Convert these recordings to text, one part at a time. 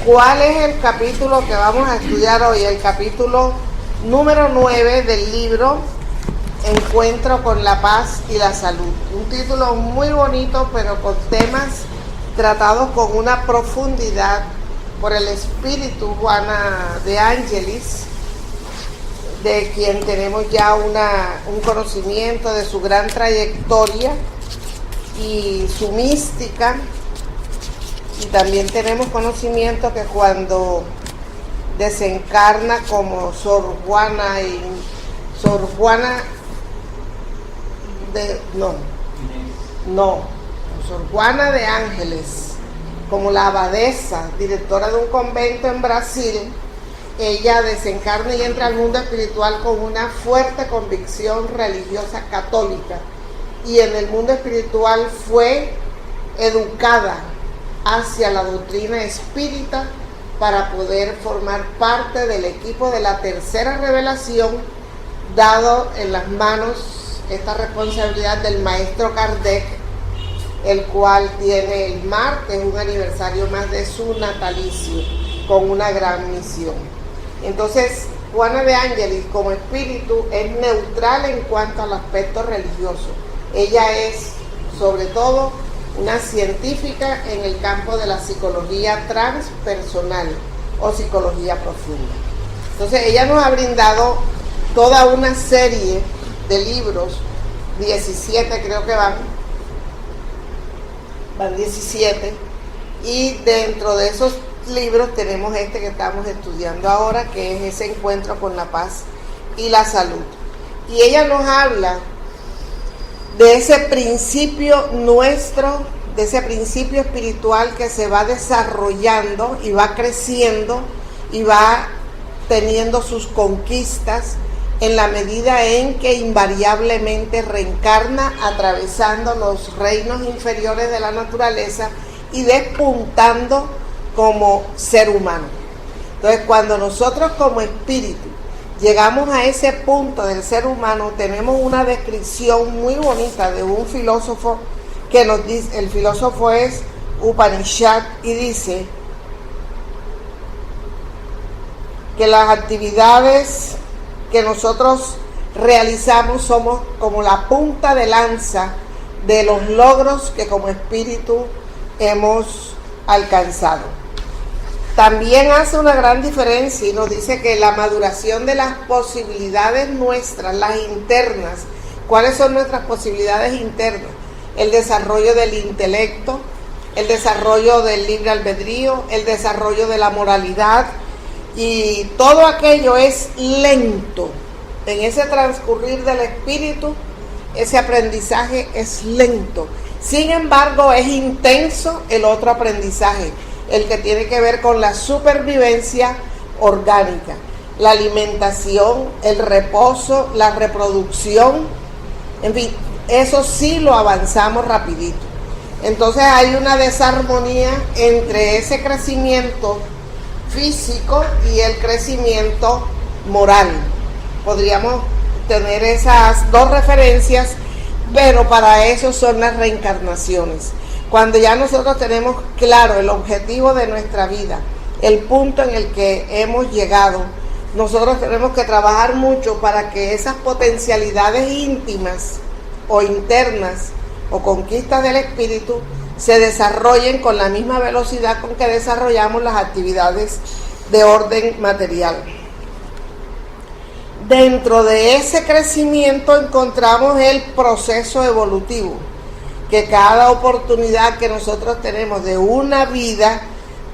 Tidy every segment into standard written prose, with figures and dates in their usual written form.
¿Cuál es el capítulo que vamos a estudiar hoy? El capítulo número 9 del libro Encuentro con la Paz y la Salud. Un título muy bonito, pero con temas tratados con una profundidad por el espíritu Juana de Ángelis, de quien tenemos ya un conocimiento de su gran trayectoria y su mística. Y también tenemos conocimiento que cuando desencarna como Sor Juana Sor Juana de Ángeles, como la abadesa, directora de un convento en Brasil, ella desencarna y entra al mundo espiritual con una fuerte convicción religiosa católica, y en el mundo espiritual fue educada hacia la doctrina espírita para poder formar parte del equipo de la tercera revelación, dado en las manos esta responsabilidad del maestro Kardec, el cual tiene el martes un aniversario más de su natalicio, con una gran misión. Entonces, Juana de Ángelis como espíritu es neutral en cuanto al aspecto religioso. Ella es, sobre todo, una científica en el campo de la psicología transpersonal o psicología profunda. Entonces, ella nos ha brindado toda una serie de libros, 17 creo que van 17, y dentro de esos libros tenemos este que estamos estudiando ahora, que es ese Encuentro con la Paz y la Salud. Y ella nos habla de ese principio nuestro, de ese principio espiritual que se va desarrollando y va creciendo y va teniendo sus conquistas en la medida en que invariablemente reencarna atravesando los reinos inferiores de la naturaleza y despuntando como ser humano. Entonces, cuando nosotros como espíritu llegamos a ese punto del ser humano, tenemos una descripción muy bonita de un filósofo que nos dice, el filósofo es Upanishad, y dice que las actividades que nosotros realizamos somos como la punta de lanza de los logros que como espíritu hemos alcanzado. También hace una gran diferencia y nos dice que la maduración de las posibilidades nuestras, las internas, ¿cuáles son nuestras posibilidades internas? El desarrollo del intelecto, el desarrollo del libre albedrío, el desarrollo de la moralidad, y todo aquello es lento. En ese transcurrir del espíritu, ese aprendizaje es lento. Sin embargo, es intenso el otro aprendizaje, el que tiene que ver con la supervivencia orgánica, la alimentación, el reposo, la reproducción, en fin, eso sí lo avanzamos rapidito. Entonces hay una desarmonía entre ese crecimiento físico y el crecimiento moral. Podríamos tener esas dos referencias, pero para eso son las reencarnaciones. Cuando ya nosotros tenemos claro el objetivo de nuestra vida, el punto en el que hemos llegado, nosotros tenemos que trabajar mucho para que esas potencialidades íntimas o internas o conquistas del espíritu se desarrollen con la misma velocidad con que desarrollamos las actividades de orden material. Dentro de ese crecimiento encontramos el proceso evolutivo, que cada oportunidad que nosotros tenemos de una vida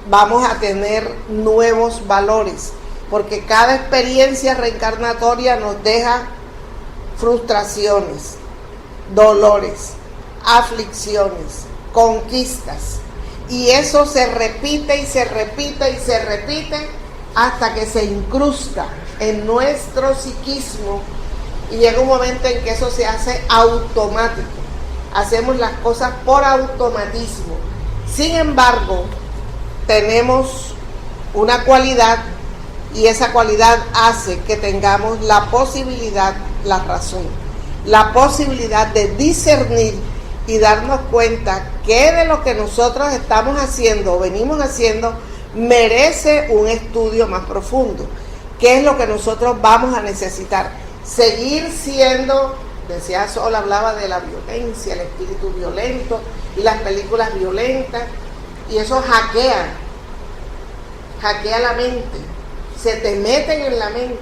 vamos a tener nuevos valores, porque cada experiencia reencarnatoria nos deja frustraciones, dolores, aflicciones, conquistas, y eso se repite y se repite y se repite hasta que se incrusta en nuestro psiquismo y llega un momento en que eso se hace automático. Hacemos las cosas por automatismo. Sin embargo, tenemos una cualidad, y esa cualidad hace que tengamos la posibilidad, la razón, la posibilidad de discernir y darnos cuenta que de lo que nosotros estamos haciendo o venimos haciendo merece un estudio más profundo. ¿Qué es lo que nosotros vamos a necesitar? Seguir siendo, decía Sol, hablaba de la violencia, el espíritu violento y las películas violentas, y eso hackea la mente, se te meten en la mente,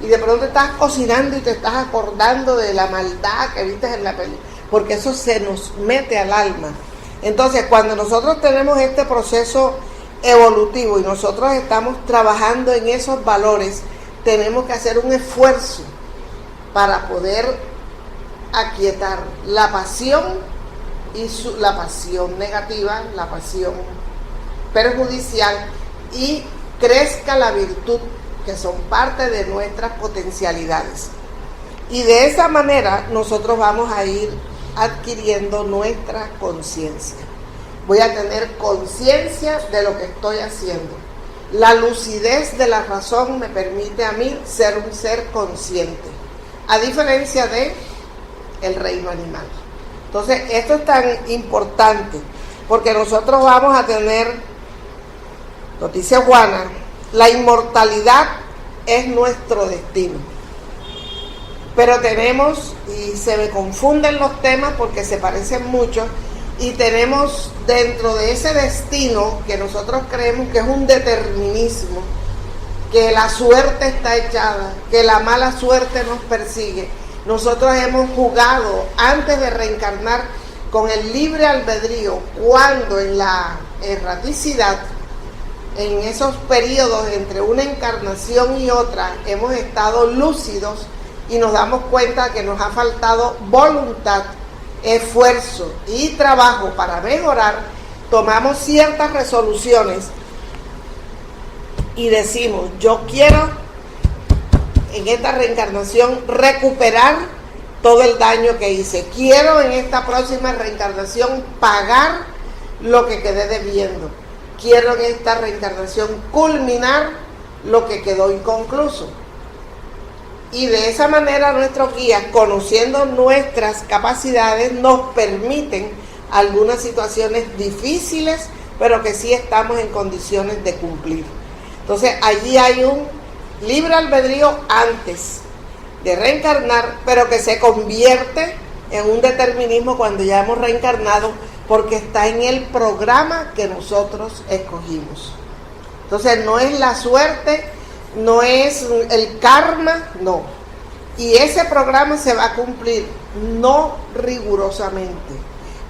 y de pronto estás cocinando y te estás acordando de la maldad que viste en la película, porque eso se nos mete al alma. Entonces, cuando nosotros tenemos este proceso evolutivo y nosotros estamos trabajando en esos valores, tenemos que hacer un esfuerzo para poder aquietar la pasión y la pasión negativa, la pasión perjudicial, y crezca la virtud, que son parte de nuestras potencialidades. Y de esa manera nosotros vamos a ir adquiriendo nuestra conciencia. Voy a tener conciencia de lo que estoy haciendo. La lucidez de la razón me permite a mí ser un ser consciente, a diferencia de el reino animal. Entonces, esto es tan importante, porque nosotros vamos a tener, nos dice Juana, la inmortalidad es nuestro destino. Pero tenemos, y se me confunden los temas porque se parecen mucho, y tenemos dentro de ese destino que nosotros creemos que es un determinismo, que la suerte está echada, que la mala suerte nos persigue. Nosotros hemos jugado antes de reencarnar con el libre albedrío, cuando en la erraticidad, en esos periodos entre una encarnación y otra, hemos estado lúcidos y nos damos cuenta que nos ha faltado voluntad, esfuerzo y trabajo para mejorar. Tomamos ciertas resoluciones y decimos, yo quiero en esta reencarnación recuperar todo el daño que hice, quiero en esta próxima reencarnación pagar lo que quedé debiendo, quiero en esta reencarnación culminar lo que quedó inconcluso. Y de esa manera nuestros guías, conociendo nuestras capacidades, nos permiten algunas situaciones difíciles, pero que sí estamos en condiciones de cumplir. Entonces allí hay un libre albedrío antes de reencarnar, pero que se convierte en un determinismo cuando ya hemos reencarnado, porque está en el programa que nosotros escogimos. Entonces no es la suerte, no es el karma, no. Y ese programa se va a cumplir, no rigurosamente.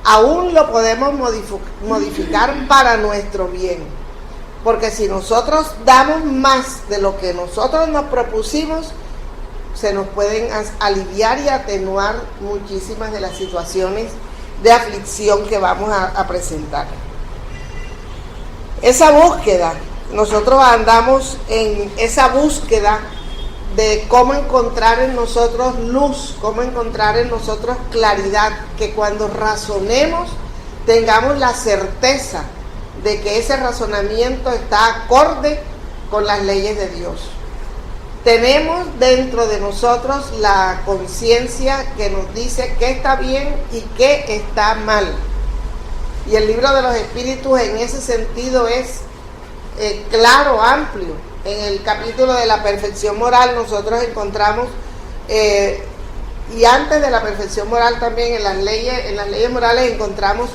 Aún lo podemos modificar para nuestro bien. Porque si nosotros damos más de lo que nosotros nos propusimos, se nos pueden aliviar y atenuar muchísimas de las situaciones de aflicción que vamos a presentar. Esa búsqueda, nosotros andamos en esa búsqueda de cómo encontrar en nosotros luz, cómo encontrar en nosotros claridad, que cuando razonemos tengamos la certeza de que ese razonamiento está acorde con las leyes de Dios. Tenemos dentro de nosotros la conciencia que nos dice qué está bien y qué está mal. Y el libro de los espíritus en ese sentido es claro, amplio. En el capítulo de la perfección moral nosotros encontramos, y antes de la perfección moral también en las leyes morales encontramos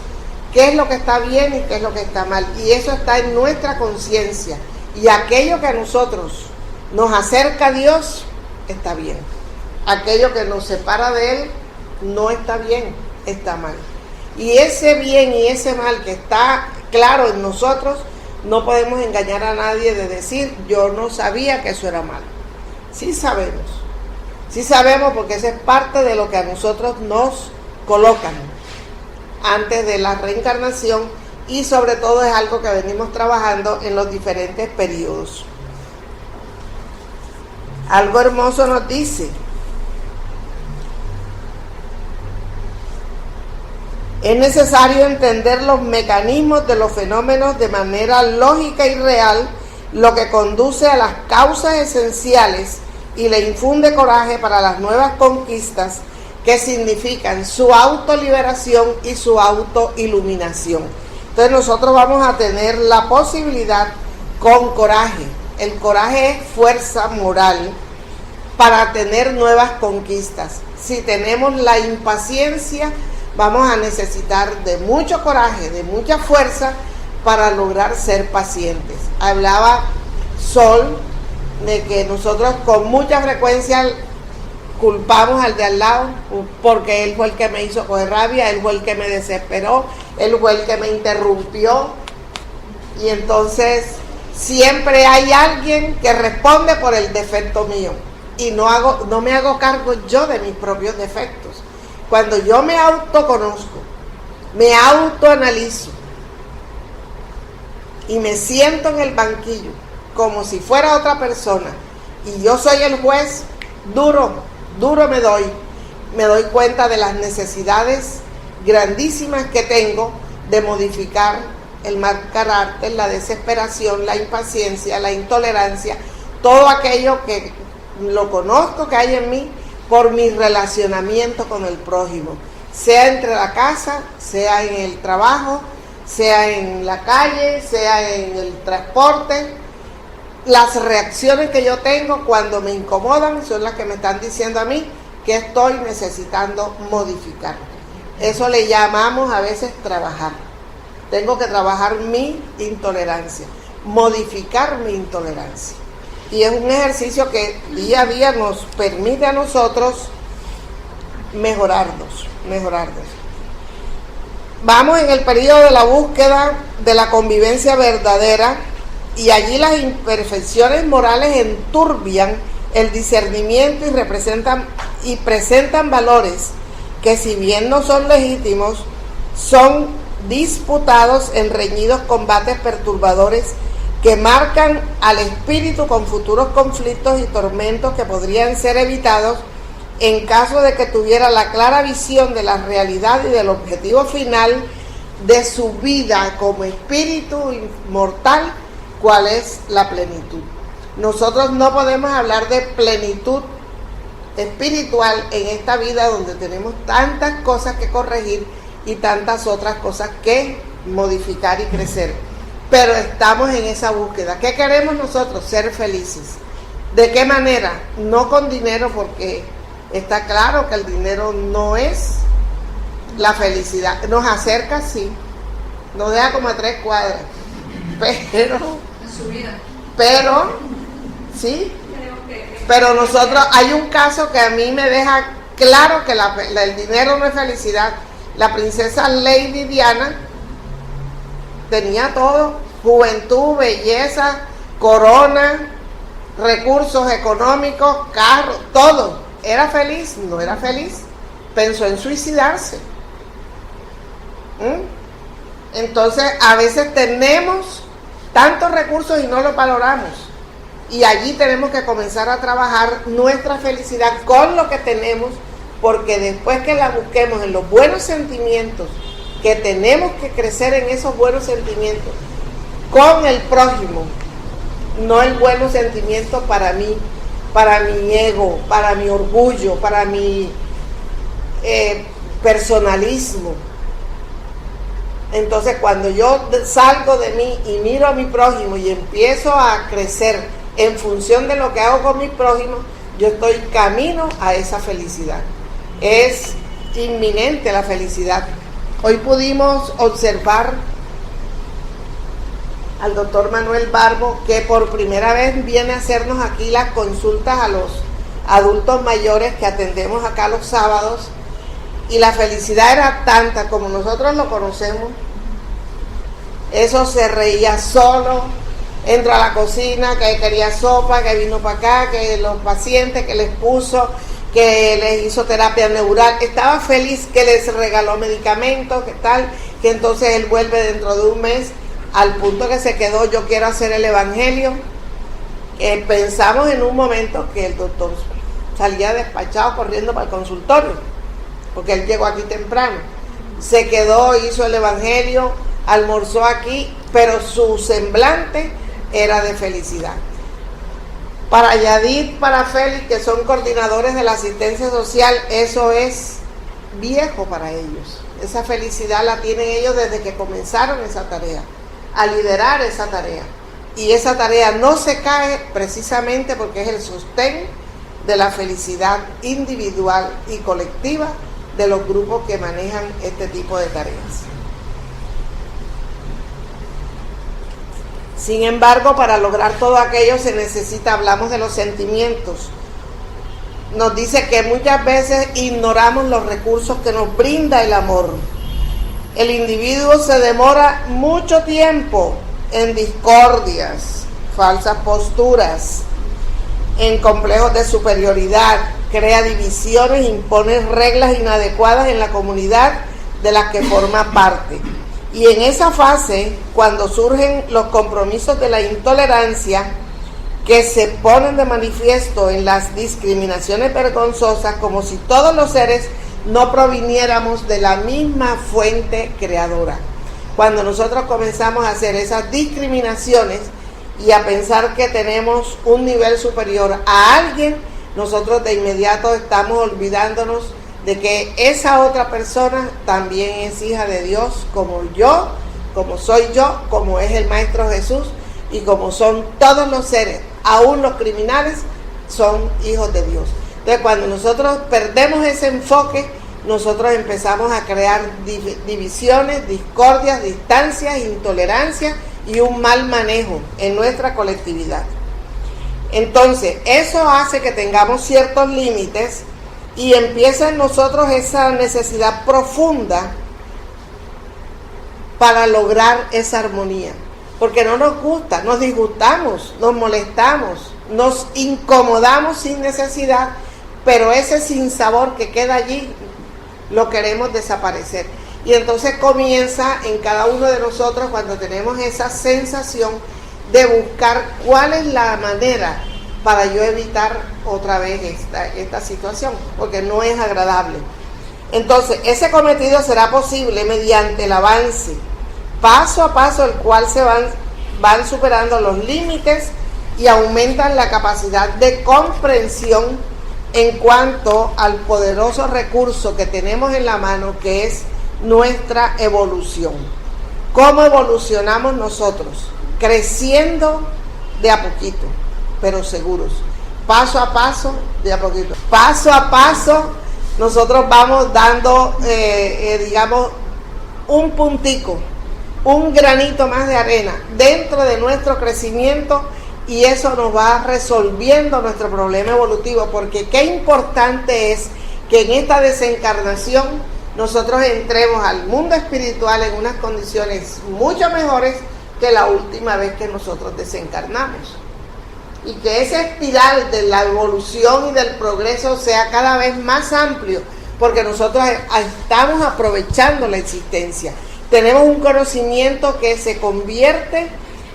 qué es lo que está bien y qué es lo que está mal. Y eso está en nuestra conciencia. Y aquello que a nosotros nos acerca a Dios, está bien. Aquello que nos separa de Él, no está bien, está mal. Y ese bien y ese mal que está claro en nosotros, no podemos engañar a nadie de decir, yo no sabía que eso era mal. Sí sabemos porque esa es parte de lo que a nosotros nos colocan antes de la reencarnación, y sobre todo es algo que venimos trabajando en los diferentes periodos. Algo hermoso nos dice: es necesario entender los mecanismos de los fenómenos de manera lógica y real, lo que conduce a las causas esenciales y le infunde coraje para las nuevas conquistas que significan su autoliberación y su autoiluminación. Entonces nosotros vamos a tener la posibilidad con coraje. El coraje es fuerza moral para tener nuevas conquistas. Si tenemos la impaciencia, vamos a necesitar de mucho coraje, de mucha fuerza para lograr ser pacientes. Hablaba Sol de que nosotros con mucha frecuencia culpamos al de al lado porque él fue el que me hizo coger rabia, él fue el que me desesperó, él fue el que me interrumpió, y entonces siempre hay alguien que responde por el defecto mío y no me hago cargo yo de mis propios defectos. Cuando yo me autoconozco, me autoanalizo y me siento en el banquillo como si fuera otra persona y yo soy el juez, duro me doy cuenta de las necesidades grandísimas que tengo de modificar el mal carácter, la desesperación, la impaciencia, la intolerancia, todo aquello que lo conozco que hay en mí por mi relacionamiento con el prójimo, sea entre la casa, sea en el trabajo, sea en la calle, sea en el transporte. Las reacciones que yo tengo cuando me incomodan son las que me están diciendo a mí que estoy necesitando modificar. Eso le llamamos a veces trabajar. Tengo que trabajar mi intolerancia, modificar mi intolerancia. Y es un ejercicio que día a día nos permite a nosotros mejorarnos. Vamos en el periodo de la búsqueda de la convivencia verdadera, y allí las imperfecciones morales enturbian el discernimiento y presentan valores que, si bien no son legítimos, son disputados en reñidos combates perturbadores que marcan al espíritu con futuros conflictos y tormentos que podrían ser evitados en caso de que tuviera la clara visión de la realidad y del objetivo final de su vida como espíritu inmortal, cuál es la plenitud. Nosotros no podemos hablar de plenitud espiritual en esta vida donde tenemos tantas cosas que corregir y tantas otras cosas que modificar y crecer, pero estamos en esa búsqueda. ¿Qué queremos nosotros? Ser felices. ¿De qué manera? No con dinero, porque está claro que el dinero no es la felicidad. Nos acerca, sí, nos deja como a 3 cuadras, pero nosotros, hay un caso que a mí me deja claro que el dinero no es felicidad. La princesa Lady Diana tenía todo: juventud, belleza, corona, recursos económicos, carros, todo. ¿Era feliz? No era feliz. Pensó en suicidarse. Entonces, a veces tenemos tantos recursos y no los valoramos. Y allí tenemos que comenzar a trabajar nuestra felicidad con lo que tenemos, porque después que la busquemos en los buenos sentimientos, que tenemos que crecer en esos buenos sentimientos con el prójimo, no el buen sentimiento para mí, para mi ego, para mi orgullo, para mi personalismo. Entonces, cuando yo salgo de mí y miro a mi prójimo y empiezo a crecer en función de lo que hago con mi prójimo, yo estoy camino a esa felicidad. Es inminente la felicidad. Hoy pudimos observar al doctor Manuel Barbo, que por primera vez viene a hacernos aquí las consultas a los adultos mayores que atendemos acá los sábados, y la felicidad era tanta como nosotros lo conocemos. Eso, se reía solo, entró a la cocina, que quería sopa, que vino para acá, que los pacientes que les puso, que les hizo terapia neural, estaba feliz, que les regaló medicamentos, que tal, que entonces él vuelve dentro de un mes, al punto que se quedó: yo quiero hacer el evangelio. Pensamos en un momento que el doctor salía despachado corriendo para el consultorio, porque él llegó aquí temprano, se quedó, hizo el evangelio, almorzó aquí, pero su semblante era de felicidad. Para Yadid, para Félix, que son coordinadores de la asistencia social, eso es viejo para ellos. Esa felicidad la tienen ellos desde que comenzaron esa tarea, a liderar esa tarea. y esa tarea no se cae precisamente porque es el sostén de la felicidad individual y colectiva de los grupos que manejan este tipo de tareas. Sin embargo, para lograr todo aquello se necesita, hablamos de los sentimientos. Nos dice que muchas veces ignoramos los recursos que nos brinda el amor. El individuo se demora mucho tiempo en discordias, falsas posturas, en complejos de superioridad, crea divisiones, impone reglas inadecuadas en la comunidad de la que forma parte. Y en esa fase, cuando surgen los compromisos de la intolerancia, que se ponen de manifiesto en las discriminaciones vergonzosas, como si todos los seres no proviniéramos de la misma fuente creadora. Cuando nosotros comenzamos a hacer esas discriminaciones y a pensar que tenemos un nivel superior a alguien, nosotros de inmediato estamos olvidándonos de que esa otra persona también es hija de Dios, como yo, como soy yo, como es el Maestro Jesús y como son todos los seres, aún los criminales, son hijos de Dios. Entonces, cuando nosotros perdemos ese enfoque, nosotros empezamos a crear divisiones, discordias, distancias, intolerancia y un mal manejo en nuestra colectividad. Entonces, eso hace que tengamos ciertos límites y empieza en nosotros esa necesidad profunda para lograr esa armonía. Porque no nos gusta, nos disgustamos, nos molestamos, nos incomodamos sin necesidad, pero ese sinsabor que queda allí lo queremos desaparecer. Y entonces comienza en cada uno de nosotros, cuando tenemos esa sensación, de buscar cuál es la manera para yo evitar otra vez esta situación, porque no es agradable. Entonces, ese cometido será posible mediante el avance paso a paso, el cual se van superando los límites y aumentan la capacidad de comprensión en cuanto al poderoso recurso que tenemos en la mano, que es nuestra evolución. ¿Cómo evolucionamos nosotros? Creciendo de a poquito, pero seguros. Paso a paso, de a poquito. Paso a paso, nosotros vamos dando, digamos, un puntico, un granito más de arena dentro de nuestro crecimiento, y eso nos va resolviendo nuestro problema evolutivo, porque qué importante es que en esta desencarnación nosotros entremos al mundo espiritual en unas condiciones mucho mejores que la última vez que nosotros desencarnamos, y que esa espiral de la evolución y del progreso sea cada vez más amplio, porque nosotros estamos aprovechando la existencia. Tenemos un conocimiento que se convierte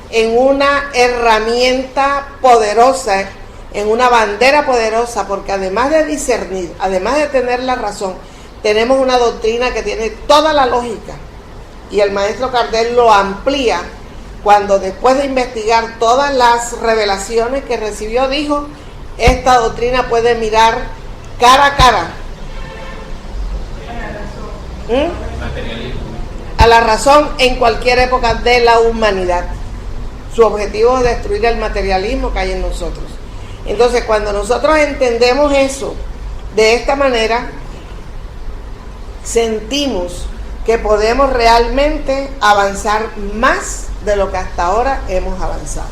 en una herramienta poderosa, en una bandera poderosa, porque además de discernir, además de tener la razón, tenemos una doctrina que tiene toda la lógica. Y el maestro Kardec lo amplía cuando, después de investigar todas las revelaciones que recibió, dijo: esta doctrina puede mirar cara a cara a la razón en cualquier época de la humanidad. Su objetivo es destruir el materialismo que hay en nosotros. Entonces, cuando nosotros entendemos eso de esta manera, sentimos que podemos realmente avanzar más de lo que hasta ahora hemos avanzado.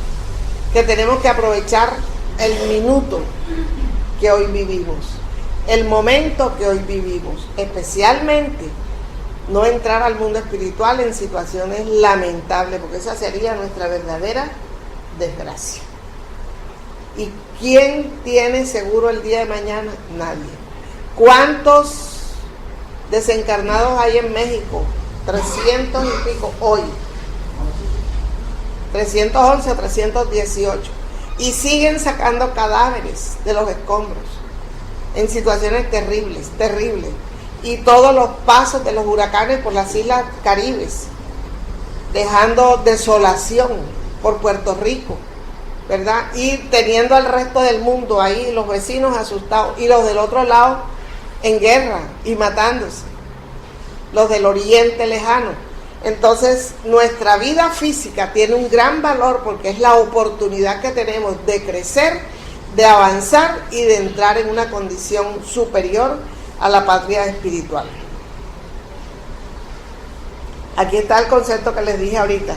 Que tenemos que aprovechar el minuto que hoy vivimos, el momento que hoy vivimos, especialmente no entrar al mundo espiritual en situaciones lamentables, porque esa sería nuestra verdadera desgracia. ¿Y quién tiene seguro el día de mañana? Nadie. ¿Cuántos desencarnados hay en México? 300 y pico hoy. 311 o 318. Y siguen sacando cadáveres de los escombros en situaciones terribles, terribles. Y todos los pasos de los huracanes por las islas Caribes, dejando desolación por Puerto Rico, ¿verdad? Y teniendo al resto del mundo ahí, los vecinos asustados, y los del otro lado en guerra y matándose, los del oriente lejano. Entonces, nuestra vida física tiene un gran valor porque es la oportunidad que tenemos de crecer, de avanzar y de entrar en una condición superior a la patria espiritual. Aquí está el concepto que les dije ahorita.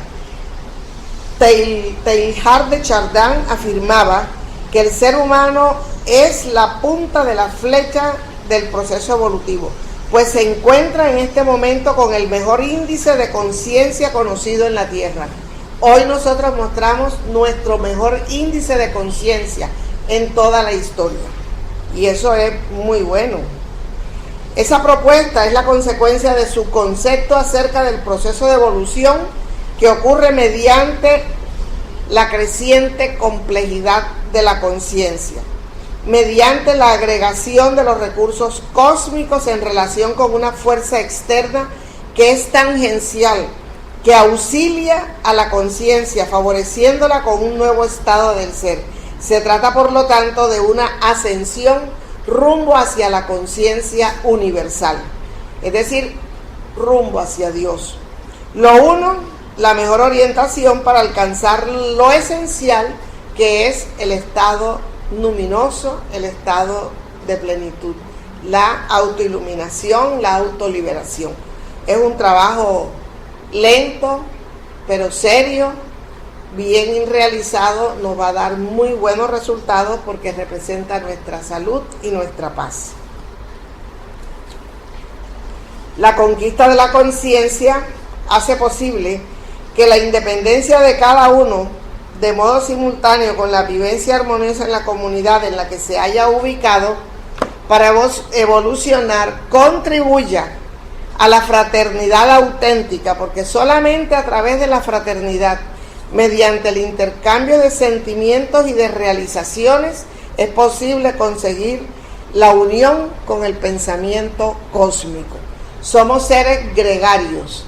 Teilhard de Chardin afirmaba que el ser humano es la punta de la flecha del proceso evolutivo, pues se encuentra en este momento con el mejor índice de conciencia conocido en la Tierra. Hoy nosotros mostramos nuestro mejor índice de conciencia en toda la historia, y eso es muy bueno. Esa propuesta es la consecuencia de su concepto acerca del proceso de evolución que ocurre mediante la creciente complejidad de la conciencia, mediante la agregación de los recursos cósmicos en relación con una fuerza externa que es tangencial, que auxilia a la conciencia, favoreciéndola con un nuevo estado del ser. Se trata, por lo tanto, de una ascensión rumbo hacia la conciencia universal, es decir, rumbo hacia Dios. Lo uno, la mejor orientación para alcanzar lo esencial, que es el estado luminoso, el estado de plenitud, la autoiluminación, la autoliberación. Es un trabajo lento, pero serio, bien realizado, nos va a dar muy buenos resultados porque representa nuestra salud y nuestra paz. La conquista de la conciencia hace posible que la independencia de cada uno, de modo simultáneo con la vivencia armoniosa en la comunidad en la que se haya ubicado, para evolucionar, contribuya a la fraternidad auténtica, porque solamente a través de la fraternidad, mediante el intercambio de sentimientos y de realizaciones, es posible conseguir la unión con el pensamiento cósmico. Somos seres gregarios,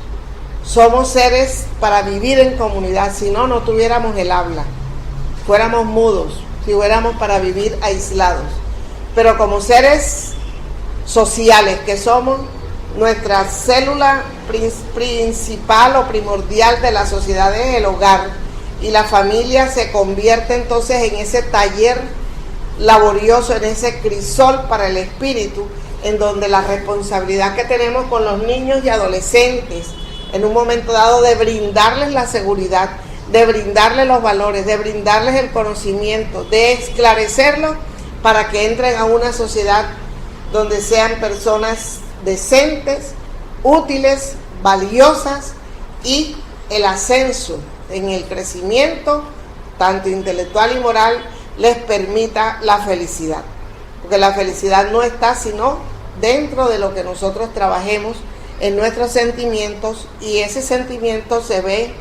somos seres para vivir en comunidad. Si no, no tuviéramos el habla, fuéramos mudos, si fuéramos para vivir aislados. Pero como seres sociales que somos, nuestra célula principal o primordial de la sociedad es el hogar, y la familia se convierte entonces en ese taller laborioso, en ese crisol para el espíritu, en donde la responsabilidad que tenemos con los niños y adolescentes, en un momento dado, de brindarles la seguridad, de brindarles los valores, de brindarles el conocimiento, de esclarecerlos para que entren a una sociedad donde sean personas decentes, útiles, valiosas, y el ascenso en el crecimiento, tanto intelectual y moral, les permita la felicidad. Porque la felicidad no está sino dentro de lo que nosotros trabajemos en nuestros sentimientos, y ese sentimiento se ve,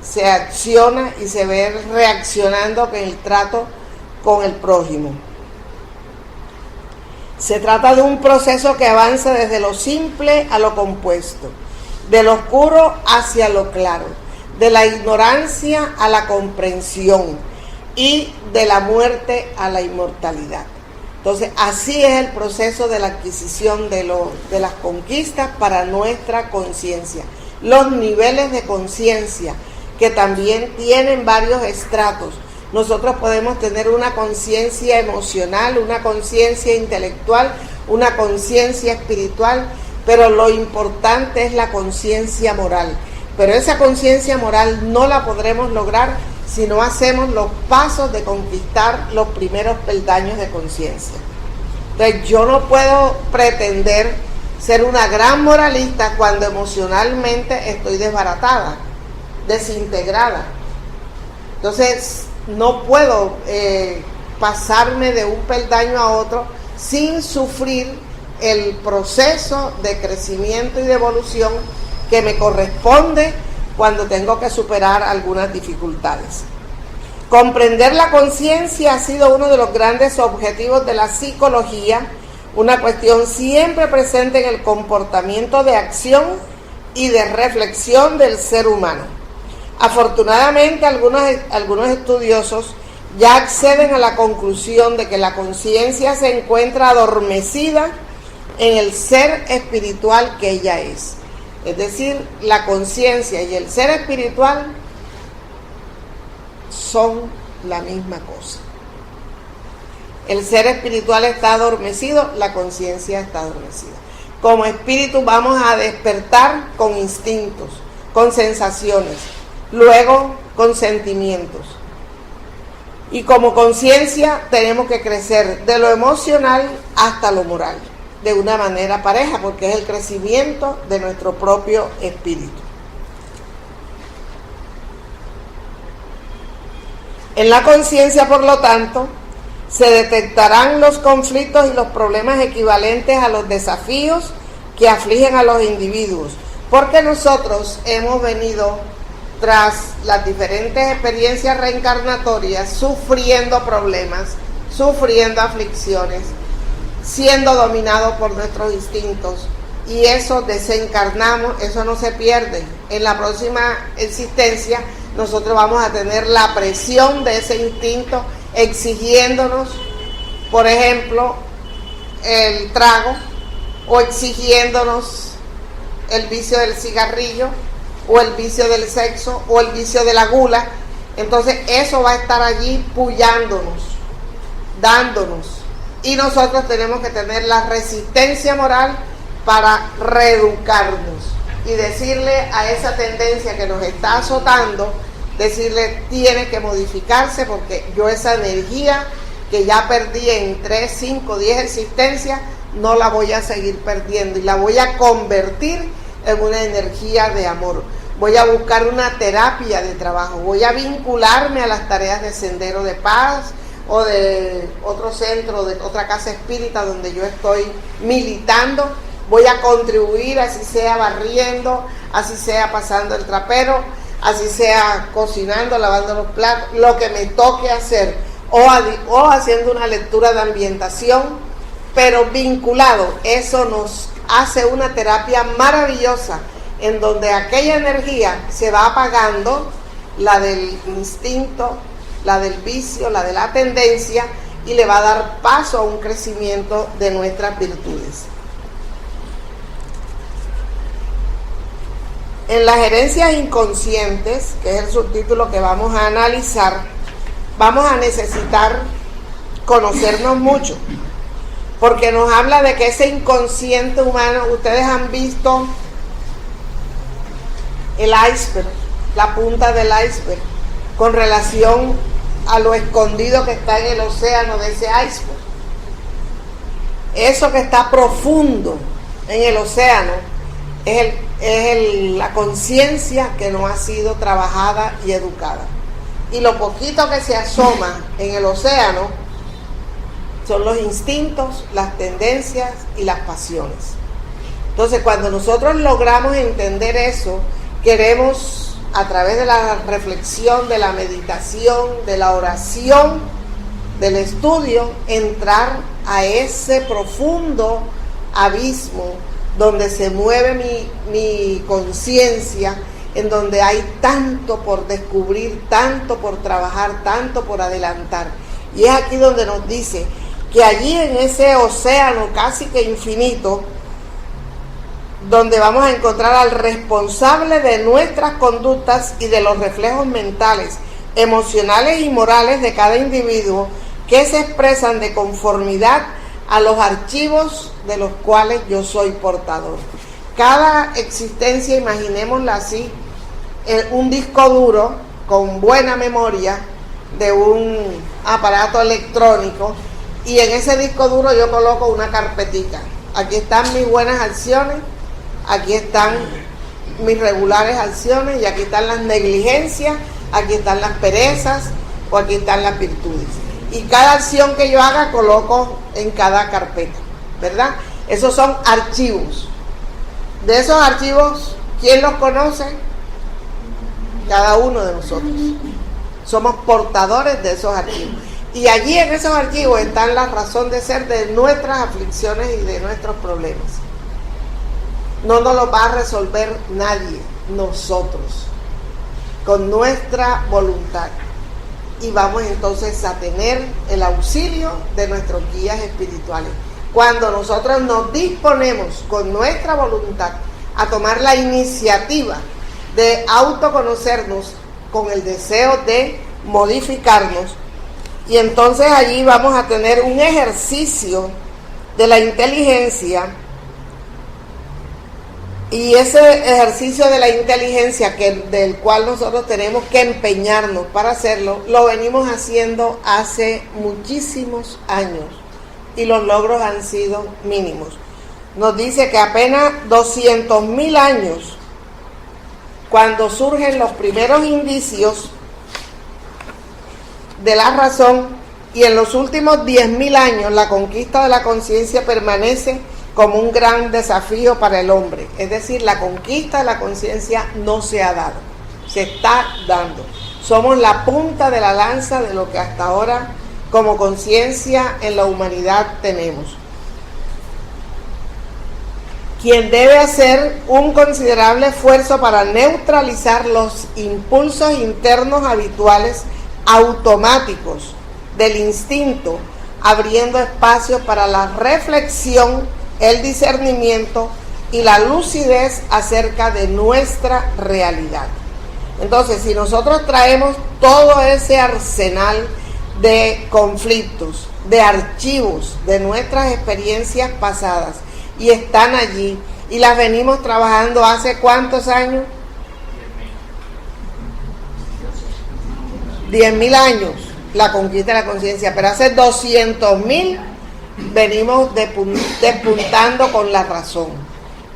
se acciona y se ve reaccionando en el trato con el prójimo. Se trata de un proceso que avanza desde lo simple a lo compuesto, del oscuro hacia lo claro, de la ignorancia a la comprensión y de la muerte a la inmortalidad. Entonces, así es el proceso de la adquisición de las conquistas para nuestra conciencia. Los niveles de conciencia, que también tienen varios estratos. Nosotros podemos tener una conciencia emocional, una conciencia intelectual, una conciencia espiritual, pero lo importante es la conciencia moral. Pero esa conciencia moral no la podremos lograr si no hacemos los pasos de conquistar los primeros peldaños de conciencia. Entonces, yo no puedo pretender ser una gran moralista cuando emocionalmente estoy desbaratada, desintegrada. Entonces, no puedo pasarme de un peldaño a otro sin sufrir el proceso de crecimiento y de evolución que me corresponde cuando tengo que superar algunas dificultades. Comprender la conciencia ha sido uno de los grandes objetivos de la psicología, una cuestión siempre presente en el comportamiento de acción y de reflexión del ser humano. Afortunadamente, algunos estudiosos ya acceden a la conclusión de que la conciencia se encuentra adormecida en el ser espiritual que ella es. Es decir, la conciencia y el ser espiritual son la misma cosa. El ser espiritual está adormecido, la conciencia está adormecida. Como espíritu vamos a despertar con instintos, con sensaciones, luego con sentimientos. Y como conciencia tenemos que crecer de lo emocional hasta lo moral, de una manera pareja, porque es el crecimiento de nuestro propio espíritu. En la conciencia, por lo tanto, se detectarán los conflictos y los problemas equivalentes a los desafíos que afligen a los individuos, porque nosotros hemos venido tras las diferentes experiencias reencarnatorias sufriendo problemas, sufriendo aflicciones, siendo dominados por nuestros instintos, y eso desencarnamos, eso no se pierde. En la próxima existencia nosotros vamos a tener la presión de ese instinto exigiéndonos, por ejemplo, el trago, o exigiéndonos el vicio del cigarrillo, o el vicio del sexo, o el vicio de la gula. Entonces eso va a estar allí puyándonos, dándonos, y nosotros tenemos que tener la resistencia moral para reeducarnos y decirle a esa tendencia que nos está azotando, decirle tiene que modificarse, porque yo esa energía que ya perdí en 3, 5, 10 existencias no la voy a seguir perdiendo, y la voy a convertir en una energía de amor. Voy a buscar una terapia de trabajo, voy a vincularme a las tareas de Sendero de Paz o de otro centro, de otra casa espírita donde yo estoy militando. Voy a contribuir, así sea barriendo, así sea pasando el trapero, así sea cocinando, lavando los platos, lo que me toque hacer, o haciendo una lectura de ambientación, pero vinculado. Eso nos hace una terapia maravillosa, en donde aquella energía se va apagando, la del instinto, la del vicio, la de la tendencia, y le va a dar paso a un crecimiento de nuestras virtudes. En las herencias inconscientes, que es el subtítulo que vamos a analizar, vamos a necesitar conocernos mucho, porque nos habla de que ese inconsciente humano, ustedes han visto el iceberg, la punta del iceberg, con relación a lo escondido que está en el océano de ese iceberg. Eso que está profundo en el océano es la conciencia que no ha sido trabajada y educada. Y lo poquito que se asoma en el océano son los instintos, las tendencias y las pasiones. Entonces, cuando nosotros logramos entender eso, queremos, a través de la reflexión, de la meditación, de la oración, del estudio, entrar a ese profundo abismo donde se mueve mi conciencia, en donde hay tanto por descubrir, tanto por trabajar, tanto por adelantar. Y es aquí donde nos dice que allí en ese océano casi que infinito, donde vamos a encontrar al responsable de nuestras conductas y de los reflejos mentales, emocionales y morales de cada individuo, que se expresan de conformidad a los archivos de los cuales yo soy portador. Cada existencia, imaginémosla así, un disco duro con buena memoria de un aparato electrónico, y en ese disco duro yo coloco una carpetita. Aquí están mis buenas acciones, aquí están mis regulares acciones, y aquí están las negligencias, aquí están las perezas, o aquí están las virtudes. Y cada acción que yo haga coloco en cada carpeta, ¿verdad? Esos son archivos. De esos archivos, ¿quién los conoce? Cada uno de nosotros. Somos portadores de esos archivos. Y allí en esos archivos están la razón de ser de nuestras aflicciones y de nuestros problemas. No nos los va a resolver nadie, nosotros, con nuestra voluntad. Y vamos entonces a tener el auxilio de nuestros guías espirituales. Cuando nosotros nos disponemos con nuestra voluntad a tomar la iniciativa de autoconocernos con el deseo de modificarnos. Y entonces allí vamos a tener un ejercicio de la inteligencia, y ese ejercicio de la inteligencia del cual nosotros tenemos que empeñarnos para hacerlo, lo venimos haciendo hace muchísimos años y los logros han sido mínimos. Nos dice que apenas 200.000 años, cuando surgen los primeros indicios de la razón, y en los últimos 10.000 años la conquista de la conciencia permanece como un gran desafío para el hombre. Es decir, la conquista de la conciencia no se ha dado, se está dando. Somos la punta de la lanza de lo que hasta ahora como conciencia en la humanidad tenemos. Quien debe hacer un considerable esfuerzo para neutralizar los impulsos internos habituales automáticos del instinto, abriendo espacio para la reflexión, el discernimiento y la lucidez acerca de nuestra realidad. Entonces, si nosotros traemos todo ese arsenal de conflictos, de archivos de nuestras experiencias pasadas, y están allí, y las venimos trabajando hace ¿cuántos años? 10.000 años, la conquista de la conciencia, pero hace 200.000 venimos despuntando con la razón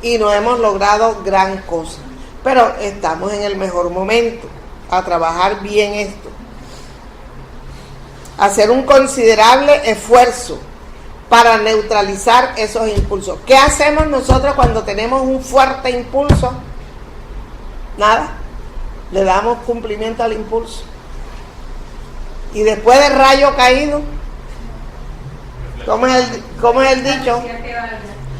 y no hemos logrado gran cosa, pero estamos en el mejor momento a trabajar bien esto, hacer un considerable esfuerzo para neutralizar esos impulsos. ¿Qué hacemos nosotros cuando tenemos un fuerte impulso? Nada, le damos cumplimiento al impulso. Y después del rayo caído, ¿cómo es el dicho?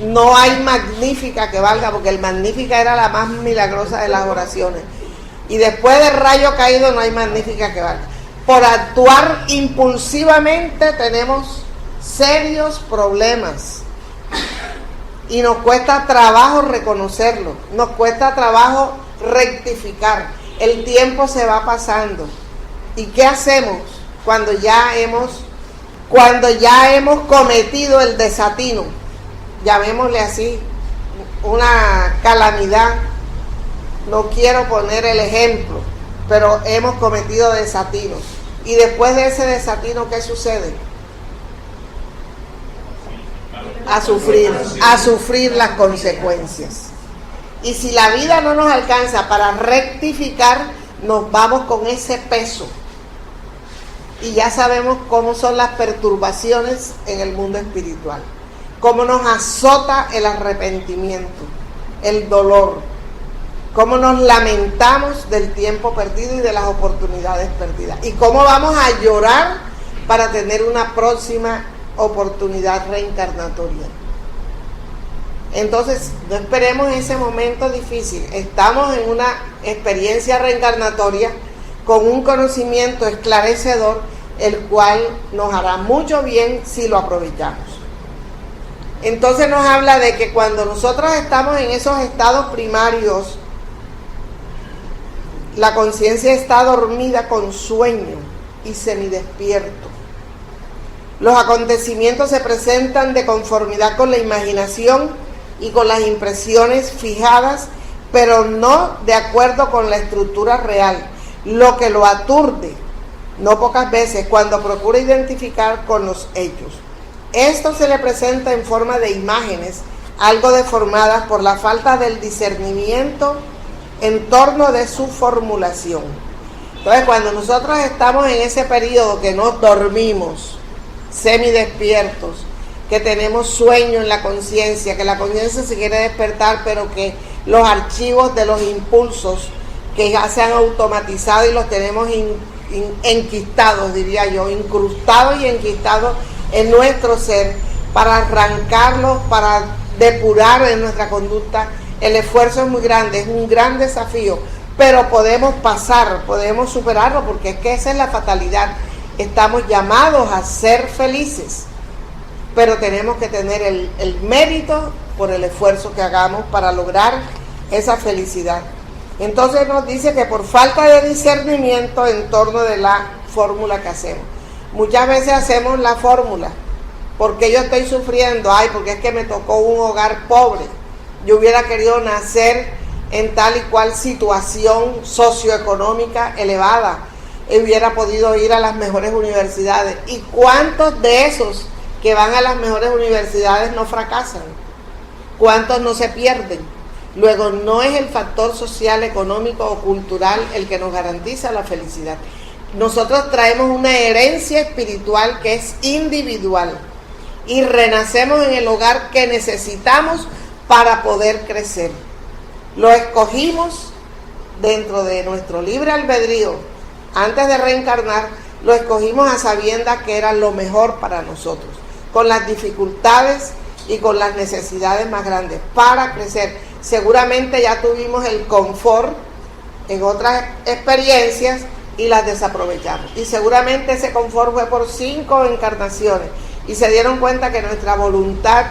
No hay magnífica que valga, porque el magnífica era la más milagrosa de las oraciones. Y después del rayo caído no hay magnífica que valga. Por actuar impulsivamente tenemos serios problemas. Y nos cuesta trabajo reconocerlo, nos cuesta trabajo rectificar. El tiempo se va pasando. ¿Y qué hacemos cuando ya hemos cometido el desatino? Llamémosle así, una calamidad. No quiero poner el ejemplo, pero hemos cometido desatinos. Y después de ese desatino, ¿qué sucede? A sufrir las consecuencias. Y si la vida no nos alcanza para rectificar, nos vamos con ese peso. Y ya sabemos cómo son las perturbaciones en el mundo espiritual, cómo nos azota el arrepentimiento, el dolor, cómo nos lamentamos del tiempo perdido y de las oportunidades perdidas, y cómo vamos a llorar para tener una próxima oportunidad reencarnatoria. Entonces, no esperemos ese momento difícil. Estamos en una experiencia reencarnatoria con un conocimiento esclarecedor, el cual nos hará mucho bien si lo aprovechamos. Entonces nos habla de que cuando nosotros estamos en esos estados primarios, la conciencia está dormida con sueño y semidespierto. Los acontecimientos se presentan de conformidad con la imaginación y con las impresiones fijadas, pero no de acuerdo con la estructura real, lo que lo aturde, no pocas veces, cuando procura identificar con los hechos. Esto se le presenta en forma de imágenes, algo deformadas por la falta del discernimiento en torno de su formulación. Entonces, cuando nosotros estamos en ese periodo que nos dormimos, semidespiertos, que tenemos sueño en la conciencia, que la conciencia se quiere despertar, pero que los archivos de los impulsos que ya se han automatizado y los tenemos enquistados, diría yo, incrustados y enquistados en nuestro ser, para arrancarlos, para depurar en nuestra conducta, el esfuerzo es muy grande, es un gran desafío, pero podemos pasar, podemos superarlo, porque es que esa es la fatalidad. Estamos llamados a ser felices, pero tenemos que tener el mérito por el esfuerzo que hagamos para lograr esa felicidad. Entonces nos dice que por falta de discernimiento en torno de la fórmula que hacemos. Muchas veces hacemos la fórmula, porque yo estoy sufriendo, ay, porque es que me tocó un hogar pobre. Yo hubiera querido nacer en tal y cual situación socioeconómica elevada, y hubiera podido ir a las mejores universidades. ¿Y cuántos de esos que van a las mejores universidades no fracasan? ¿Cuántos no se pierden? Luego, no es el factor social, económico o cultural el que nos garantiza la felicidad. Nosotros traemos una herencia espiritual que es individual y renacemos en el hogar que necesitamos para poder crecer. Lo escogimos dentro de nuestro libre albedrío. Antes de reencarnar, lo escogimos a sabiendas que era lo mejor para nosotros, con las dificultades y con las necesidades más grandes para crecer. Seguramente ya tuvimos el confort en otras experiencias y las desaprovechamos. Y seguramente ese confort fue por 5 encarnaciones y se dieron cuenta que nuestra voluntad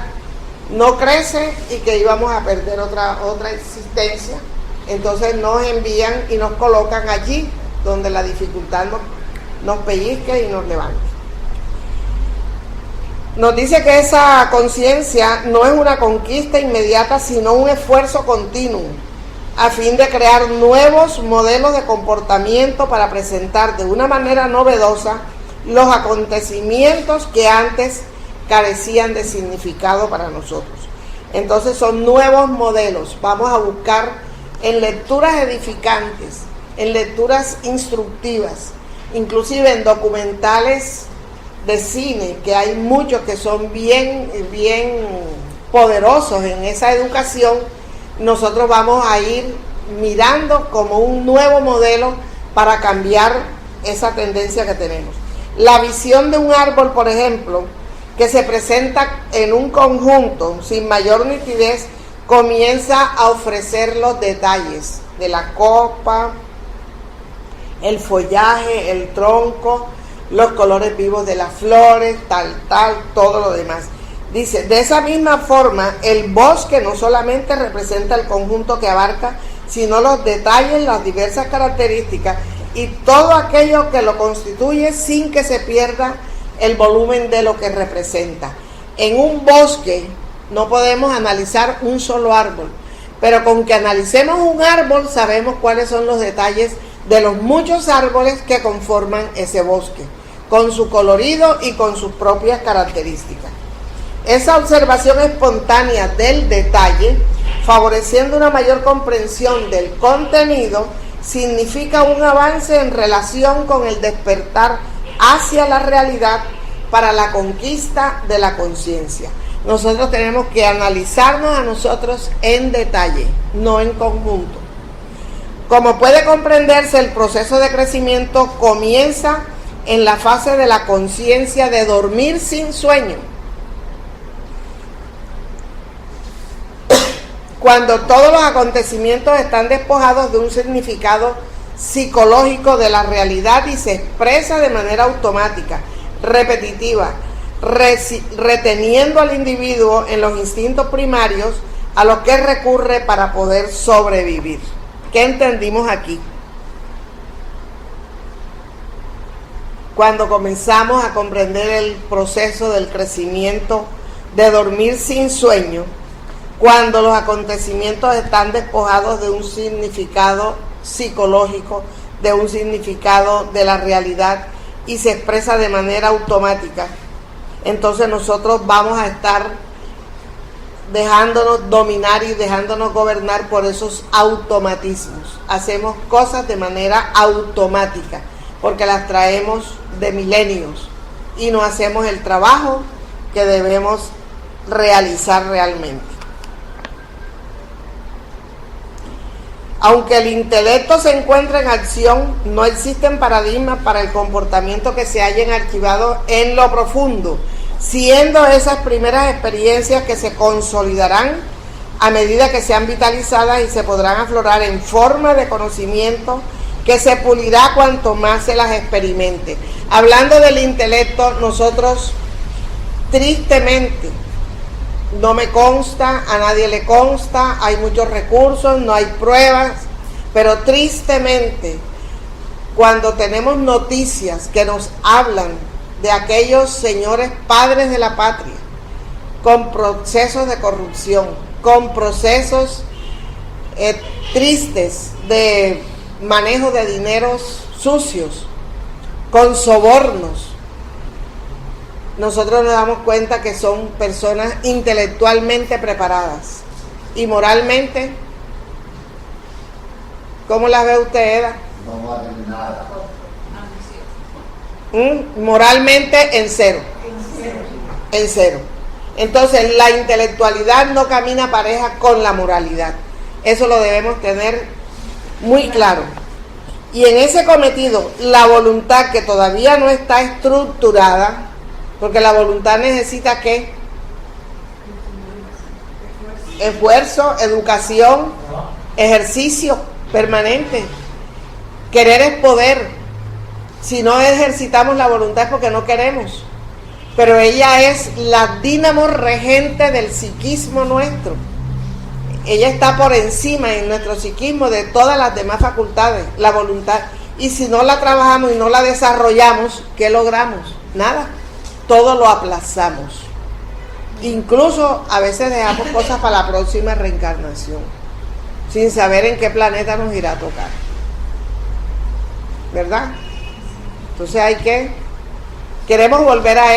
no crece y que íbamos a perder otra existencia. Entonces nos envían y nos colocan allí donde la dificultad nos pellizque y nos levante. Nos dice que esa conciencia no es una conquista inmediata, sino un esfuerzo continuo, a fin de crear nuevos modelos de comportamiento para presentar de una manera novedosa los acontecimientos que antes carecían de significado para nosotros. Entonces son nuevos modelos. Vamos a buscar en lecturas edificantes, en lecturas instructivas, inclusive en documentales de cine, que hay muchos que son bien poderosos en esa educación. Nosotros vamos a ir mirando como un nuevo modelo para cambiar esa tendencia que tenemos. La visión de un árbol, por ejemplo, que se presenta en un conjunto sin mayor nitidez, comienza a ofrecer los detalles de la copa, el follaje, el tronco, los colores vivos de las flores, todo lo demás. Dice, de esa misma forma, el bosque no solamente representa el conjunto que abarca, sino los detalles, las diversas características y todo aquello que lo constituye sin que se pierda el volumen de lo que representa. En un bosque no podemos analizar un solo árbol, pero con que analicemos un árbol sabemos cuáles son los detalles de los muchos árboles que conforman ese bosque, con su colorido y con sus propias características. Esa observación espontánea del detalle, favoreciendo una mayor comprensión del contenido, significa un avance en relación con el despertar hacia la realidad para la conquista de la conciencia. Nosotros tenemos que analizarnos a nosotros en detalle, no en conjunto. Como puede comprenderse, el proceso de crecimiento comienza en la fase de la conciencia de dormir sin sueño, cuando todos los acontecimientos están despojados de un significado psicológico de la realidad y se expresa de manera automática, repetitiva, reteniendo al individuo en los instintos primarios a los que recurre para poder sobrevivir. ¿Qué entendimos aquí? Cuando comenzamos a comprender el proceso del crecimiento de dormir sin sueño, cuando los acontecimientos están despojados de un significado psicológico, de un significado de la realidad y se expresa de manera automática, entonces nosotros vamos a estar dejándonos dominar y dejándonos gobernar por esos automatismos. Hacemos cosas de manera automática porque las traemos de milenios y no hacemos el trabajo que debemos realizar realmente. Aunque el intelecto se encuentra en acción, no existen paradigmas para el comportamiento que se hayan archivado en lo profundo, siendo esas primeras experiencias que se consolidarán a medida que sean vitalizadas y se podrán aflorar en forma de conocimiento que se pulirá cuanto más se las experimente. Hablando del intelecto, nosotros tristemente no me consta, a nadie le consta, hay muchos recursos, no hay pruebas, pero tristemente, cuando tenemos noticias que nos hablan de aquellos señores padres de la patria, con procesos de corrupción, con procesos tristes de manejo de dineros sucios, con sobornos, nosotros nos damos cuenta que son personas intelectualmente preparadas y moralmente, ¿cómo las ve usted, Eda? No valen nada. Moralmente en cero. En cero. Entonces la intelectualidad no camina pareja con la moralidad. Eso lo debemos tener muy claro. Y en ese cometido, la voluntad que todavía no está estructurada, porque la voluntad necesita ¿qué? Esfuerzo, educación, ejercicio permanente. Querer es poder. Si no ejercitamos la voluntad es porque no queremos. Pero ella es la dínamo regente del psiquismo nuestro. Ella está por encima en nuestro psiquismo de todas las demás facultades, la voluntad. Y si no la trabajamos y no la desarrollamos, ¿qué logramos? Nada. Todo lo aplazamos. Incluso a veces dejamos cosas para la próxima reencarnación, sin saber en qué planeta nos irá a tocar. ¿Verdad? Entonces queremos volver a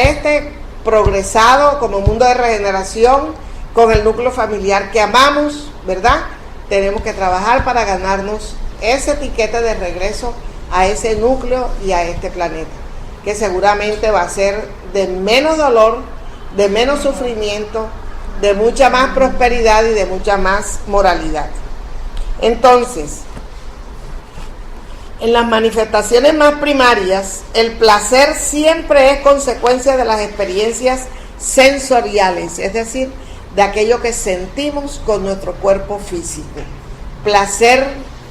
progresado como mundo de regeneración, con el núcleo familiar que amamos, ¿verdad? Tenemos que trabajar para ganarnos ese tiquete de regreso a ese núcleo y a este planeta, que seguramente va a ser de menos dolor, de menos sufrimiento, de mucha más prosperidad y de mucha más moralidad. Entonces, en las manifestaciones más primarias, el placer siempre es consecuencia de las experiencias sensoriales, es decir, de aquello que sentimos con nuestro cuerpo físico. Placer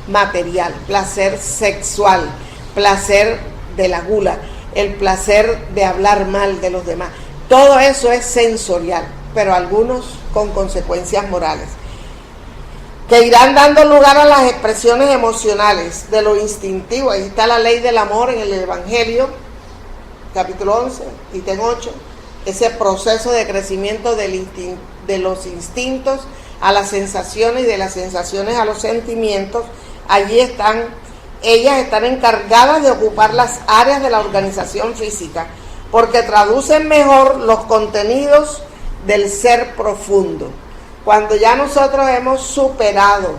material, placer sexual, placer de la gula, el placer de hablar mal de los demás. Todo eso es sensorial, pero algunos con consecuencias morales, que irán dando lugar a las expresiones emocionales de lo instintivo. Ahí está la ley del amor en el Evangelio, capítulo 11, ítem 8, ese proceso de crecimiento de los instintos a las sensaciones y de las sensaciones a los sentimientos. Allí ellas están encargadas de ocupar las áreas de la organización física, porque traducen mejor los contenidos del ser profundo. Cuando ya nosotros hemos superado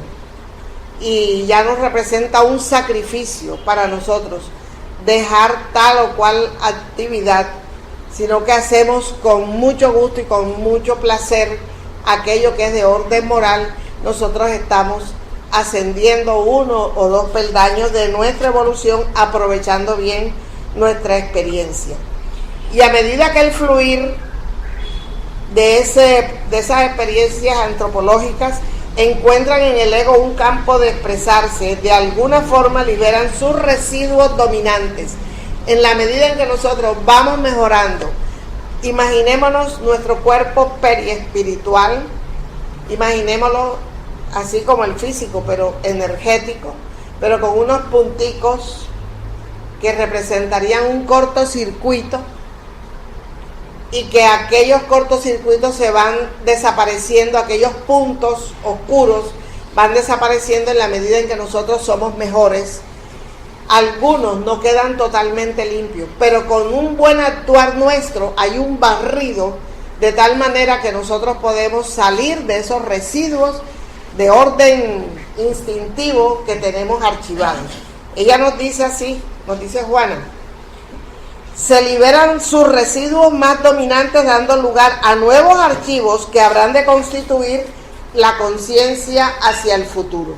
y ya nos representa un sacrificio para nosotros dejar tal o cual actividad, sino que hacemos con mucho gusto y con mucho placer aquello que es de orden moral, nosotros estamos ascendiendo 1 o 2 peldaños de nuestra evolución, aprovechando bien nuestra experiencia. Y a medida que el fluir de esas experiencias antropológicas encuentran en el ego un campo de expresarse, de alguna forma liberan sus residuos dominantes. En la medida en que nosotros vamos mejorando, imaginémonos nuestro cuerpo periespiritual, imaginémoslo así como el físico, pero energético, pero con unos punticos que representarían un cortocircuito, y que aquellos cortocircuitos se van desapareciendo, aquellos puntos oscuros van desapareciendo en la medida en que nosotros somos mejores. Algunos no quedan totalmente limpios, pero con un buen actuar nuestro hay un barrido de tal manera que nosotros podemos salir de esos residuos de orden instintivo que tenemos archivados. Ella nos dice así, nos dice Juana: se liberan sus residuos más dominantes, dando lugar a nuevos archivos que habrán de constituir la conciencia hacia el futuro.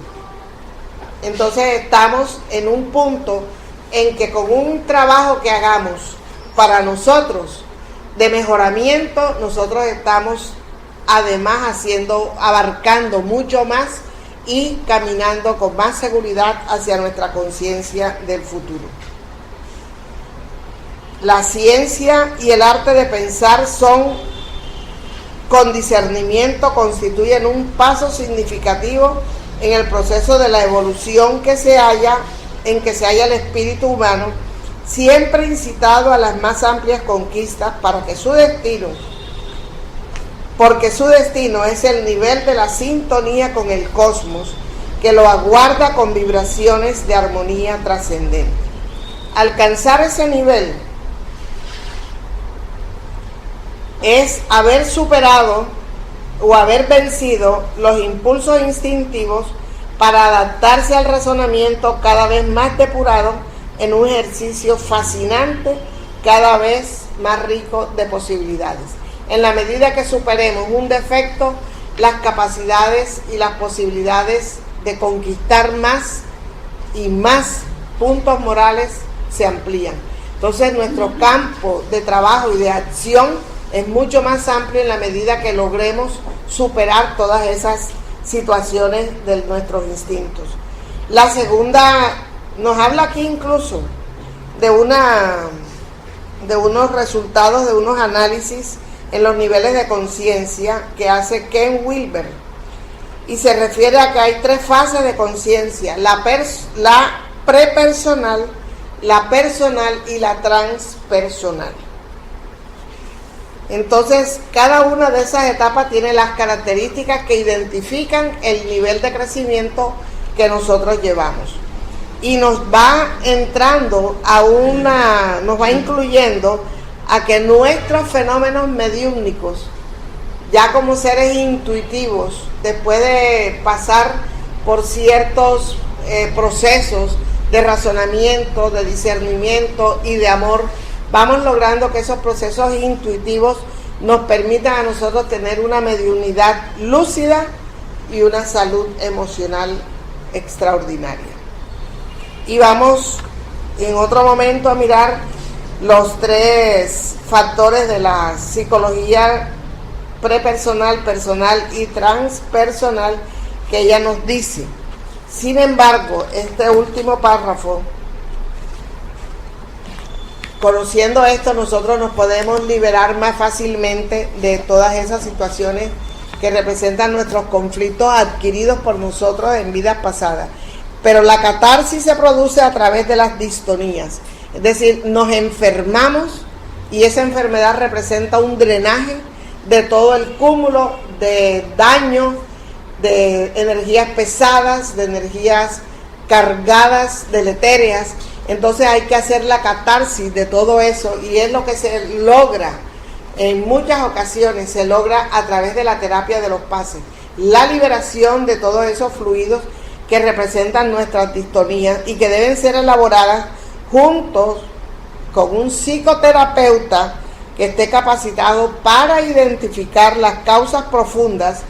Entonces estamos en un punto en que con un trabajo que hagamos para nosotros de mejoramiento, nosotros estamos además abarcando mucho más y caminando con más seguridad hacia nuestra conciencia del futuro. La ciencia y el arte de pensar son con discernimiento constituyen un paso significativo en el proceso de la evolución en que se halla el espíritu humano, siempre incitado a las más amplias conquistas porque su destino es el nivel de la sintonía con el cosmos, que lo aguarda con vibraciones de armonía trascendente. Alcanzar ese nivel es haber superado o haber vencido los impulsos instintivos para adaptarse al razonamiento cada vez más depurado en un ejercicio fascinante, cada vez más rico de posibilidades. En la medida que superemos un defecto, las capacidades y las posibilidades de conquistar más y más puntos morales se amplían. Entonces nuestro campo de trabajo y de acción es mucho más amplio en la medida que logremos superar todas esas situaciones de nuestros instintos. La segunda nos habla aquí incluso de unos resultados, de unos análisis en los niveles de conciencia que hace Ken Wilber, y se refiere a que hay 3 fases de conciencia: la prepersonal, la personal y la transpersonal. Entonces, cada una de esas etapas tiene las características que identifican el nivel de crecimiento que nosotros llevamos. Y nos va incluyendo a que nuestros fenómenos mediúmnicos, ya como seres intuitivos, después de pasar por ciertos procesos de razonamiento, de discernimiento y de amor, vamos logrando que esos procesos intuitivos nos permitan a nosotros tener una mediunidad lúcida y una salud emocional extraordinaria. Y vamos en otro momento a mirar los 3 factores de la psicología prepersonal, personal y transpersonal que ella nos dice. Sin embargo, este último párrafo, conociendo esto, nosotros nos podemos liberar más fácilmente de todas esas situaciones que representan nuestros conflictos adquiridos por nosotros en vidas pasadas. Pero la catarsis se produce a través de las distonías, es decir, nos enfermamos y esa enfermedad representa un drenaje de todo el cúmulo de daño, de energías pesadas, de energías cargadas, deletéreas. Entonces hay que hacer la catarsis de todo eso, y es lo que se logra en muchas ocasiones, se logra a través de la terapia de los pases, la liberación de todos esos fluidos que representan nuestras distonías y que deben ser elaboradas juntos con un psicoterapeuta que esté capacitado para identificar las causas profundas,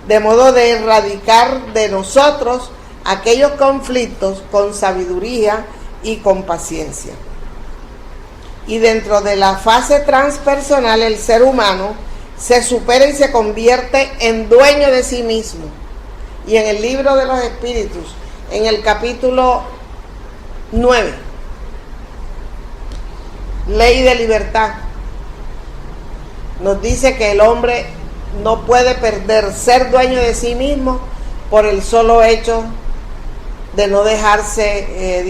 de modo de erradicar de nosotros aquellos conflictos con sabiduría y con paciencia. Y dentro de la fase transpersonal, el ser humano se supera y se convierte en dueño de sí mismo. Y en el libro de los espíritus, en el capítulo 9, Ley de Libertad, nos dice que el hombre no puede perder ser dueño de sí mismo por el solo hecho de no dejarse,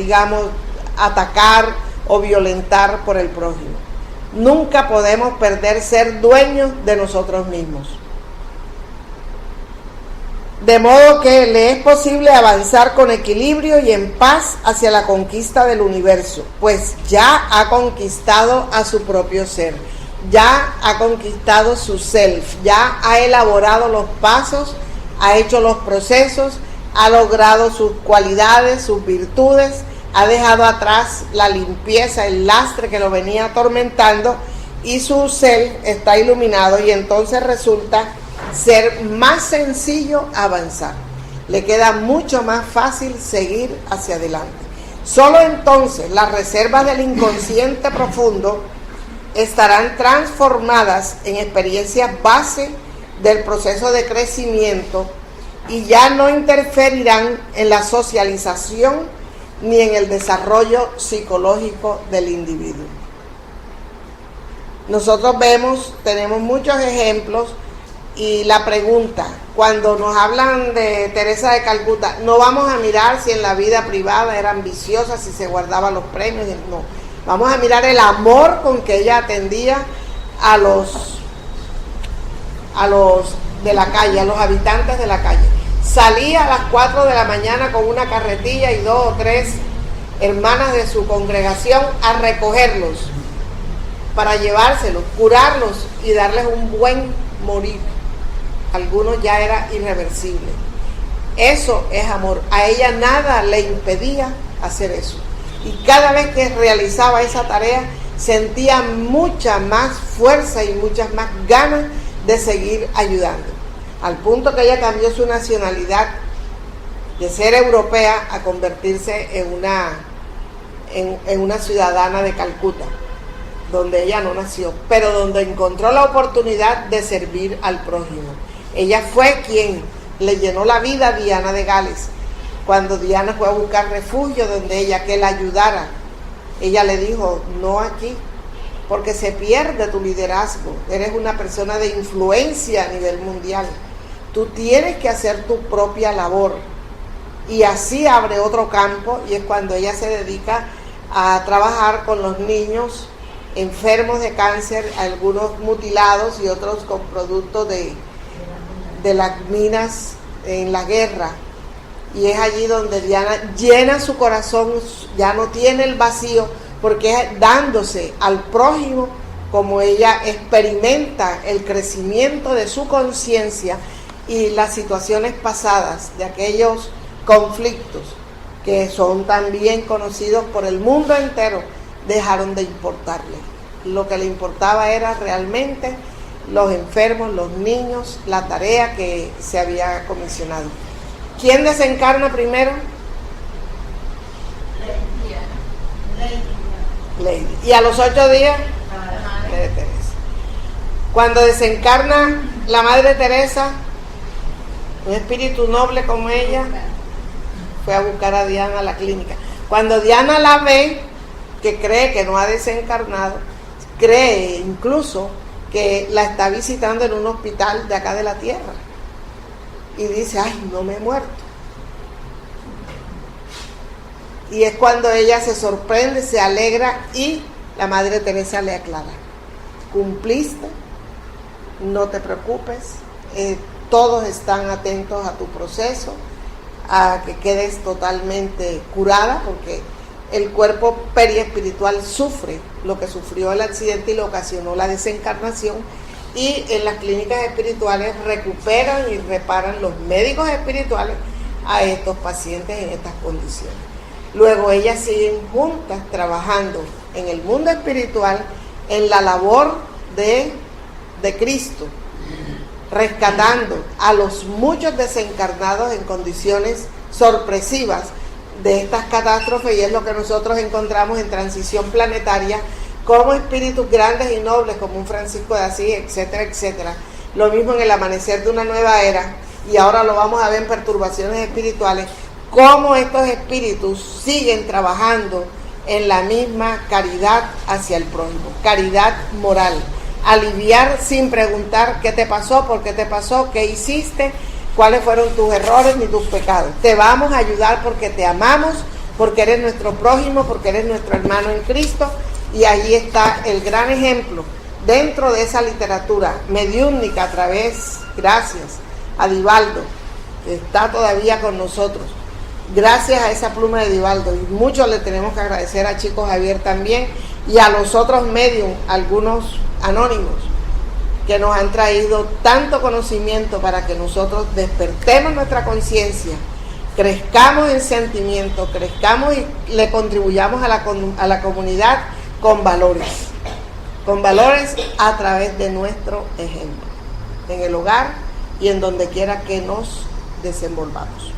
atacar o violentar por el prójimo. Nunca podemos perder ser dueños de nosotros mismos. De modo que le es posible avanzar con equilibrio y en paz hacia la conquista del universo, pues ya ha conquistado a su propio ser, ya ha conquistado su self, ya ha elaborado los pasos, ha hecho los procesos, ha logrado sus cualidades, sus virtudes, ha dejado atrás la limpieza, el lastre que lo venía atormentando, y su self está iluminado, y entonces resulta ser más sencillo avanzar. Le queda mucho más fácil seguir hacia adelante. Solo entonces las reservas del inconsciente profundo estarán transformadas en experiencias base del proceso de crecimiento y ya no interferirán en la socialización ni en el desarrollo psicológico del individuo. Nosotros tenemos muchos ejemplos Y la pregunta, cuando nos hablan de Teresa de Calcuta, no vamos a mirar si en la vida privada era ambiciosa, si se guardaba los premios, no. Vamos a mirar el amor con que ella atendía a los de la calle, a los habitantes de la calle. Salía a las 4 de la mañana con una carretilla y 2 o 3 hermanas de su congregación a recogerlos para llevárselos, curarlos y darles un buen morir. Algunos ya era irreversible. Eso es amor. A ella nada le impedía hacer eso. Y cada vez que realizaba esa tarea, sentía mucha más fuerza y muchas más ganas de seguir ayudando. Al punto que ella cambió su nacionalidad de ser europea a convertirse en una ciudadana de Calcuta, donde ella no nació, pero donde encontró la oportunidad de servir al prójimo. Ella fue quien le llenó la vida a Diana de Gales. Cuando Diana fue a buscar refugio donde ella, que la ayudara, ella le dijo, no aquí, porque se pierde tu liderazgo. Eres una persona de influencia a nivel mundial. Tú tienes que hacer tu propia labor. Y así abre otro campo, y es cuando ella se dedica a trabajar con los niños enfermos de cáncer, algunos mutilados y otros con productos de las minas en la guerra. Y es allí donde Diana llena su corazón, ya no tiene el vacío, porque es dándose al prójimo como ella experimenta el crecimiento de su conciencia y las situaciones pasadas de aquellos conflictos que son también conocidos por el mundo entero, dejaron de importarle. Lo que le importaba era realmente los enfermos, los niños, la tarea que se había comisionado. ¿Quién desencarna primero? Lady. ¿Y a los 8 días? Madre Teresa. Cuando desencarna la Madre Teresa, un espíritu noble como ella, fue a buscar a Diana a la clínica. Cuando Diana la ve, que cree que no ha desencarnado, cree incluso que la está visitando en un hospital de acá de la tierra. Y dice, ay, no me he muerto. Y es cuando ella se sorprende, se alegra y la Madre Teresa le aclara, cumpliste, no te preocupes, todos están atentos a tu proceso, a que quedes totalmente curada, porque el cuerpo periespiritual sufre lo que sufrió el accidente y le ocasionó la desencarnación, y en las clínicas espirituales recuperan y reparan los médicos espirituales a estos pacientes en estas condiciones. Luego ellas siguen juntas trabajando en el mundo espiritual, en la labor de Cristo, rescatando a los muchos desencarnados en condiciones sorpresivas de estas catástrofes, y es lo que nosotros encontramos en Transición Planetaria, como espíritus grandes y nobles como un Francisco de Asís, etcétera, etcétera. Lo mismo en el Amanecer de una Nueva Era, y ahora lo vamos a ver en Perturbaciones Espirituales, cómo estos espíritus siguen trabajando en la misma caridad hacia el prójimo, caridad moral, aliviar sin preguntar qué te pasó, por qué te pasó, qué hiciste, cuáles fueron tus errores ni tus pecados. Te vamos a ayudar porque te amamos, porque eres nuestro prójimo, porque eres nuestro hermano en Cristo. Y allí está el gran ejemplo dentro de esa literatura mediúnica, a través, gracias a Divaldo, que está todavía con nosotros, gracias a esa pluma de Divaldo, y mucho le tenemos que agradecer a Chico Javier también, y a los otros medios, algunos anónimos, que nos han traído tanto conocimiento para que nosotros despertemos nuestra conciencia, crezcamos en sentimiento, crezcamos y le contribuyamos a la comunidad con valores a través de nuestro ejemplo, en el hogar y en donde quiera que nos desenvolvamos.